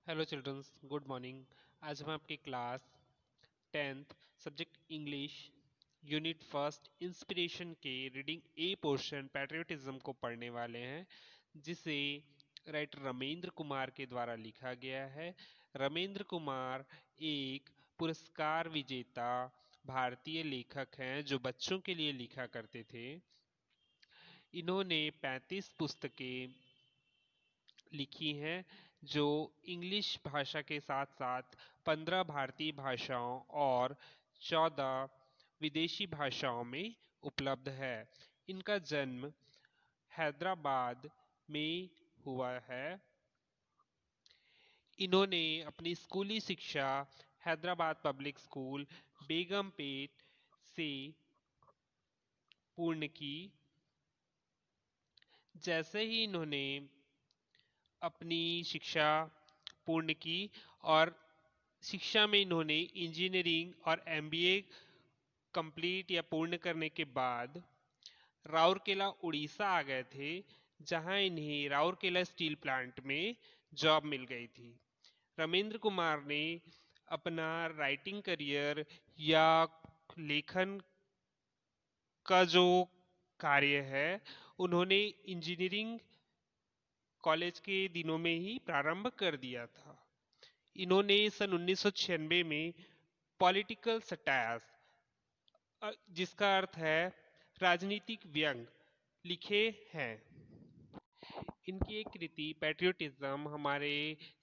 Hello children's, good morning. आज हम आपकी class 10th subject English unit first inspiration के रीडिंग ए पोर्शन पैट्रियोटिज्म को पढ़ने वाले हैं, जिसे राइटर रमेंद्र कुमार के द्वारा लिखा गया है। रमेंद्र कुमार एक पुरस्कार विजेता भारतीय लेखक हैं जो बच्चों के लिए लिखा करते थे। इन्होंने 35 पुस्तकें लिखी हैं जो इंग्लिश भाषा के साथ साथ 15 भारतीय भाषाओं और 14 विदेशी भाषाओं में उपलब्ध है। इनका जन्म हैदराबाद में हुआ है। इन्होंने अपनी स्कूली शिक्षा हैदराबाद पब्लिक स्कूल बेगमपेट से पूर्ण की। जैसे ही इन्होंने अपनी शिक्षा पूर्ण की और शिक्षा में इन्होंने इंजीनियरिंग और एमबीए कंप्लीट या पूर्ण करने के बाद राउरकेला उड़ीसा आ गए थे, जहां इन्हें राउरकेला स्टील प्लांट में जॉब मिल गई थी। रमेंद्र कुमार ने अपना राइटिंग करियर या लेखन का जो कार्य है उन्होंने इंजीनियरिंग कॉलेज के दिनों में ही प्रारंभ कर दिया था। इन्होंने सन 1996 में पॉलिटिकल सटायर्स, जिसका अर्थ है राजनीतिक व्यंग, लिखे हैं। इनकी एक कृति पैट्रियोटिज्म हमारे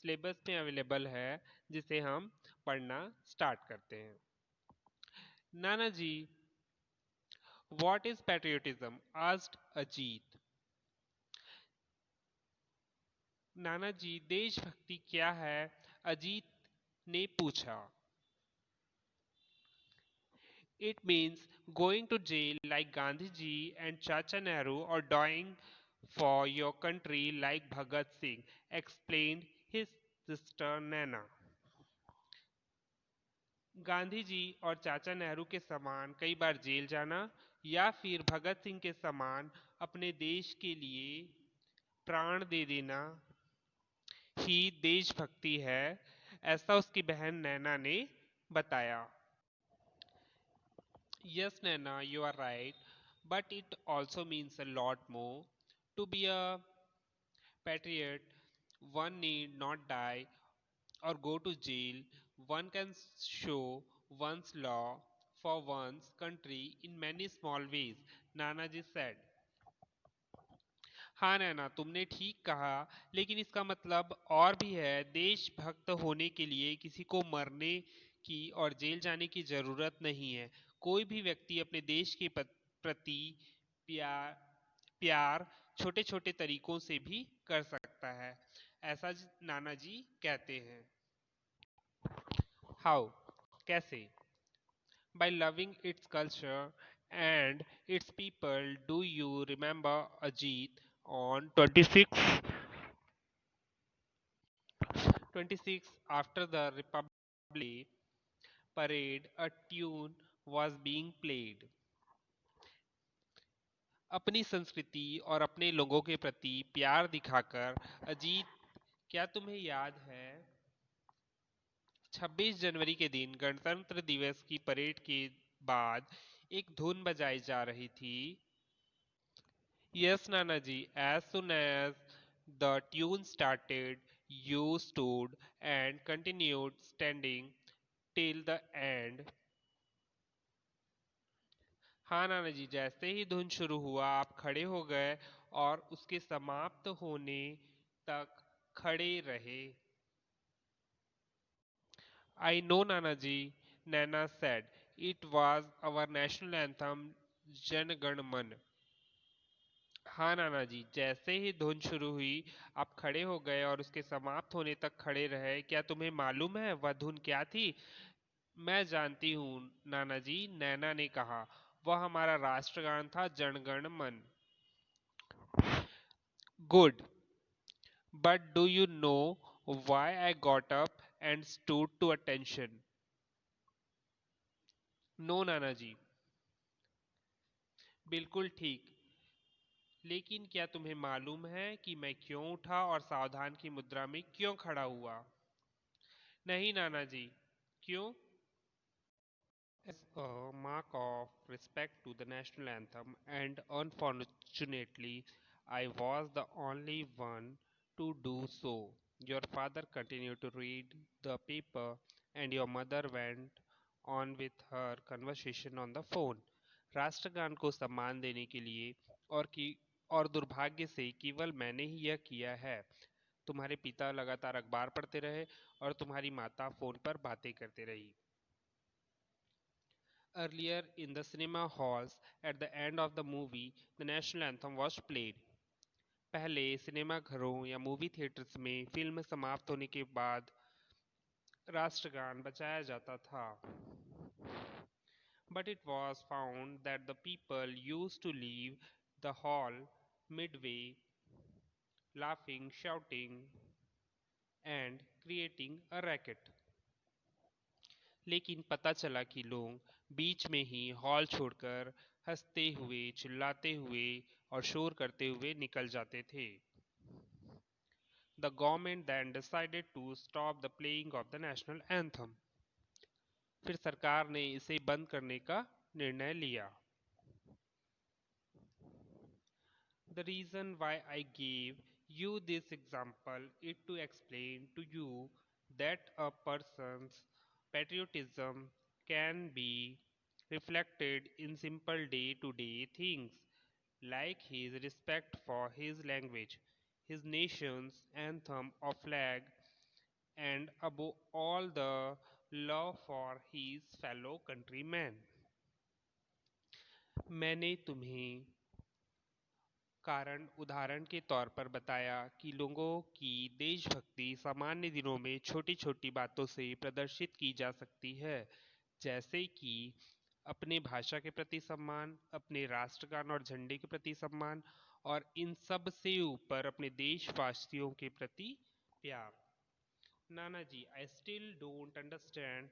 सिलेबस में अवेलेबल है, जिसे हम पढ़ना स्टार्ट करते हैं। नाना जी, what is patriotism? Asked Ajit. नाना जी, देशभक्ति क्या है? अजीत ने पूछा। It means going to jail like Gandhiji and Chacha Nehru or dying for your country like Bhagat Singh, explained his sister Naina. Gandhi ji और चाचा नेहरू के समान कई बार जेल जाना या फिर भगत सिंह के समान अपने देश के लिए प्राण दे देना ही देशभक्ति है, ऐसा उसकी बहन नैना ने बताया। Yes, Nana, you are right, but it also means a lot more. To be a patriot, one need not die or go to jail. One can show one's law for one's country in many small ways, Nanaji said. हाँ नैना, तुमने ठीक कहा, लेकिन इसका मतलब और भी है। देशभक्त होने के लिए किसी को मरने की और जेल जाने की जरूरत नहीं है। कोई भी व्यक्ति अपने देश के प्रति प्यार प्यार छोटे छोटे तरीकों से भी कर सकता है, ऐसा नाना जी कहते हैं। हाउ? कैसे? By loving its culture and its people. Do you remember Ajit on 26 after the Republic parade a tune was being played? अपनी संस्कृति और अपने लोगों के प्रति प्यार दिखाकर अजीत, क्या तुम्हें याद है 26 जनवरी के दिन गणतंत्र दिवस की परेड के बाद एक धुन बजाई जा रही थी? Yes, Nanaji, as soon as the tune started, you stood and continued standing till the end. हाँ नाना जी, जैसे ही धुन शुरू हुआ आप खड़े हो गए और उसके समाप्त होने तक खड़े रहे। I know, Nana ji, Nana said. It was our national anthem, Jan Gan Man. हाँ नाना जी, जैसे ही धुन शुरू हुई आप खड़े हो गए और उसके समाप्त होने तक खड़े रहे। क्या तुम्हें मालूम है वह धुन क्या थी? मैं जानती हूँ नाना जी, नैना ने कहा। वह हमारा राष्ट्रगान था, Jana Gana Mana. Good, but do you know why I got up and stood to attention? No नाना जी। बिल्कुल ठीक, लेकिन क्या तुम्हें मालूम है कि मैं क्यों उठा और सावधान की मुद्रा में क्यों खड़ा हुआ? नहीं नाना जी। क्यों? As a mark of respect to the national anthem, and unfortunately, I was the only one to do so. Your father continued to read the paper, and your mother went on with her conversation on the phone. राष्ट्रगान को सम्मान देने के लिए और दुर्भाग्य से केवल मैंने ही यह किया है। तुम्हारे पिता लगातार अखबार पढ़ते रहे और तुम्हारी माता फोन पर बातें करते रही। Earlier in the cinema halls, at the end of the movie, the national anthem was played. पहले सिनेमा घरों या मूवी थिएटर्स में फिल्म समाप्त होने के बाद राष्ट्रगान बजाया जाता था। But it was found that the people used to leave the hall midway, laughing, shouting, and creating a racket. लेकिन पता चला कि लोग बीच में ही हॉल छोड़कर हंसते हुए, चिल्लाते हुए और शोर करते हुए निकल जाते थे। The government then decided to stop the playing of the national anthem. फिर सरकार ने इसे बंद करने का निर्णय लिया। The reason why I gave you this example is to explain to you that a person's patriotism can be reflected in simple day-to-day things like his respect for his language, his nation's anthem or flag, and above all the love for his fellow countrymen. मैंने तुम्हें कारण उदाहरण के तौर पर बताया कि लोगों की देशभक्ति सामान्य दिनों में छोटी छोटी बातों से प्रदर्शित की जा सकती है, जैसे कि अपने भाषा के प्रति सम्मान, अपने राष्ट्रगान और झंडे के प्रति सम्मान, और इन सब से ऊपर अपने देशवासियों के प्रति प्यार। नाना जी, I still don't understand.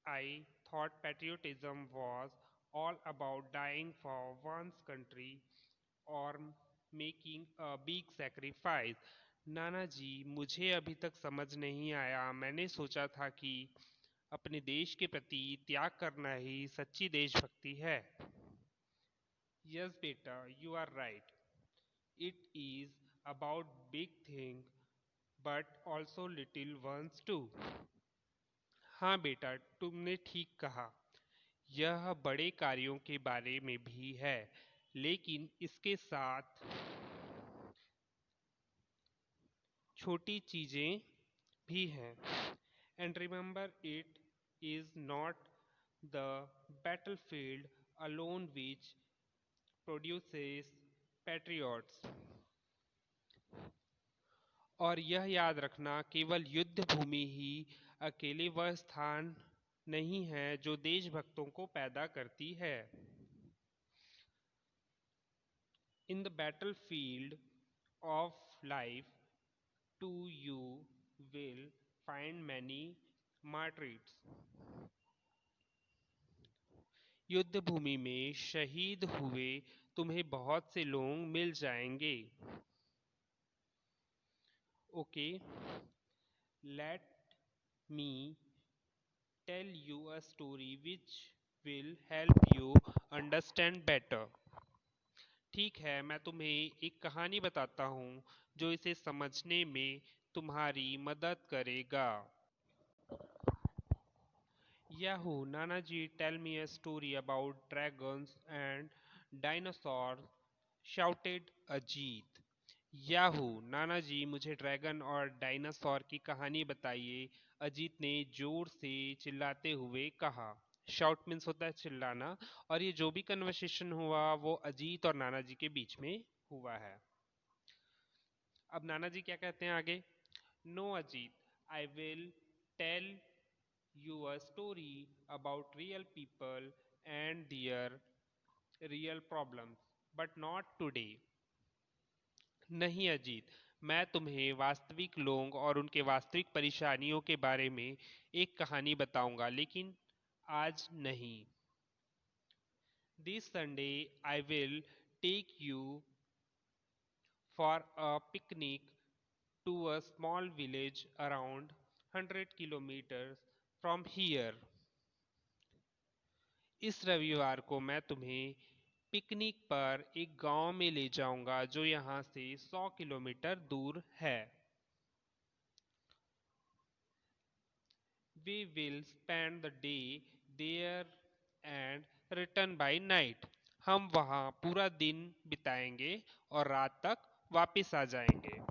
I thought patriotism was all about dying for one's country और मेकिंग अ बिग sacrifice। नाना जी, मुझे अभी तक समझ नहीं आया। मैंने सोचा था कि अपने देश के प्रति त्याग करना ही सच्ची देशभक्ति है। यस बेटा, you are right. It is about big thing but also little ones too. हाँ बेटा, तुमने ठीक कहा। यह बड़े कार्यों के बारे में भी है, लेकिन इसके साथ छोटी चीजें भी हैं। And remember, it is not the battlefield alone which produces patriots। और यह याद रखना, केवल युद्ध भूमि ही अकेले वह स्थान नहीं है जो देशभक्तों को पैदा करती है। In the battlefield of life too you will find many martyrs। युद्ध भूमि में शहीद हुए तुम्हें बहुत से लोग मिल जाएंगे। Okay, let me tell you a story which will help you understand better. ठीक है, मैं तुम्हें एक कहानी बताता हूँ जो इसे समझने में तुम्हारी मदद करेगा। Yahoo, Nanaji, tell me a story about dragons and dinosaurs, shouted Ajit। Yahoo, नाना जी, मुझे ड्रैगन और डायनासोर की कहानी बताइए, अजीत ने जोर से चिल्लाते हुए कहा। शाउट मीन्स होता है चिल्लाना, और ये जो भी कन्वर्सेशन हुआ वो अजीत और नाना जी के बीच में हुआ है। अब नाना जी क्या कहते हैं आगे? No Ajit, I will tell you a story about real people and their real problems, but not today। नहीं अजीत, मैं तुम्हें वास्तविक लोग और उनके वास्तविक परेशानियों के बारे में एक कहानी बताऊंगा, लेकिन आज नहीं। This Sunday I will take you for a picnic to a small village around 100 kilometers from here. इस रविवार को मैं तुम्हें पिकनिक पर एक गांव में ले जाऊंगा जो यहाँ से 100 किलोमीटर दूर है. We will spend the day there and return by night. हम वहाँ पूरा दिन बिताएंगे और रात तक वापस आ जाएंगे.